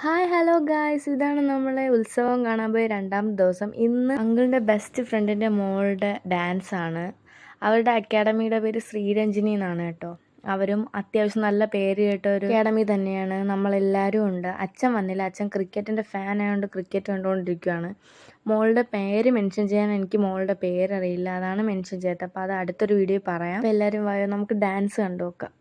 Hi hello guys, ഇതാണ് നമ്മളെ ഉത്സവം കാണാൻ പോയ രണ്ടാമത്തെ ദിവസം. ഇന്ന് അങ്കിളിൻ്റെ ബെസ്റ്റ് ഫ്രണ്ടിൻ്റെ മോളുടെ ഡാൻസ് ആണ്. അവരുടെ അക്കാഡമിയുടെ പേര് ശ്രീരഞ്ജിനി എന്നാണ് കേട്ടോ. അവരും അത്യാവശ്യം നല്ല പേര് കേട്ട ഒരു അക്കാഡമി തന്നെയാണ്. നമ്മളെല്ലാവരും ഉണ്ട്. അച്ഛൻ വന്നില്ല, അച്ഛൻ ക്രിക്കറ്റിൻ്റെ ഫാൻ ആയതുകൊണ്ട് ക്രിക്കറ്റ് കണ്ടുകൊണ്ടിരിക്കുകയാണ്. മോളുടെ പേര് മെൻഷൻ ചെയ്യാൻ എനിക്ക് മോളുടെ പേരറിയില്ല, അതാണ് മെൻഷൻ ചെയ്യാത്തത്. അപ്പോൾ അത് അടുത്തൊരു വീഡിയോ പറയാം. അപ്പോൾ എല്ലാവരും വായോ, നമുക്ക് ഡാൻസ് കണ്ടു നോക്കാം.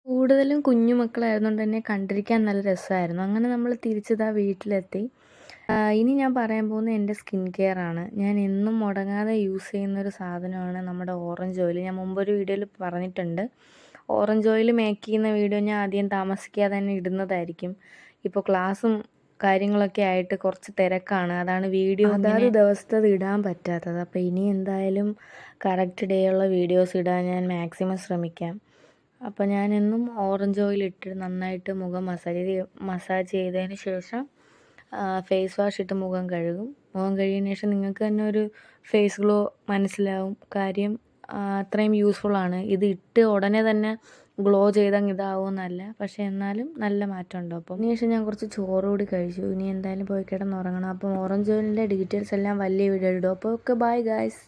കൂടുതലും കുഞ്ഞു മക്കളായിരുന്നുകൊണ്ട് തന്നെ കണ്ടിരിക്കാൻ നല്ല രസമായിരുന്നു. അങ്ങനെ നമ്മൾ തിരിച്ചതാ വീട്ടിലെത്തി. ഇനി ഞാൻ പറയാൻ പോകുന്നത് എൻ്റെ സ്കിൻ കെയർ ആണ്. ഞാൻ എന്നും മുടങ്ങാതെ യൂസ് ചെയ്യുന്നൊരു സാധനമാണ് നമ്മുടെ ഓറഞ്ച് ഓയിൽ. ഞാൻ മുമ്പൊരു വീഡിയോയിൽ പറഞ്ഞിട്ടുണ്ട്. ഓറഞ്ച് ഓയിൽ മേക്ക് ചെയ്യുന്ന വീഡിയോ ഞാൻ ആദ്യം താമസിക്കാതെ തന്നെ ഇടുന്നതായിരിക്കും. ഇപ്പോൾ ക്ലാസ്സും കാര്യങ്ങളൊക്കെ ആയിട്ട് കുറച്ച് തിരക്കാണ്, അതാണ് വീഡിയോ അതാത് ദിവസത്തത് ഇടാൻ പറ്റാത്തത്. അപ്പോൾ ഇനി എന്തായാലും കറക്റ്റ് ഡേ ഉള്ള വീഡിയോസ് ഇടാൻ ഞാൻ മാക്സിമം ശ്രമിക്കാം. അപ്പോൾ ഞാനെന്നും ഓറഞ്ച് ഓയിൽ ഇട്ട് നന്നായിട്ട് മുഖം മസാജ് ചെയ്തതിന് ശേഷം ഫേസ് വാഷ് ഇട്ട് മുഖം കഴുകും. മുഖം കഴുകിയതിന് ശേഷം നിങ്ങൾക്ക് തന്നെ ഒരു ഫേസ് ഗ്ലോ മനസ്സിലാവും. കാര്യം അത്രയും യൂസ്ഫുള്ളാണ്. ഇത് ഇട്ട് ഉടനെ തന്നെ ഗ്ലോ ചെയ്തങ്ങ് ഇതാവുമെന്നല്ല, പക്ഷേ എന്നാലും നല്ല മാറ്റം ഉണ്ടാവും. അപ്പം അതിന് ശേഷം ഞാൻ കുറച്ച് ചോറ് കൂടി കഴിച്ചു. ഇനി എന്തായാലും പോയി കിടന്നുറങ്ങണം. അപ്പം ഓറഞ്ച് ഓയിലിൻ്റെ ഡീറ്റെയിൽസ് എല്ലാം വലിയ വീഡിയോ ഇടും. അപ്പോൾ ഓക്കെ, ബൈ ഗായ്സ്.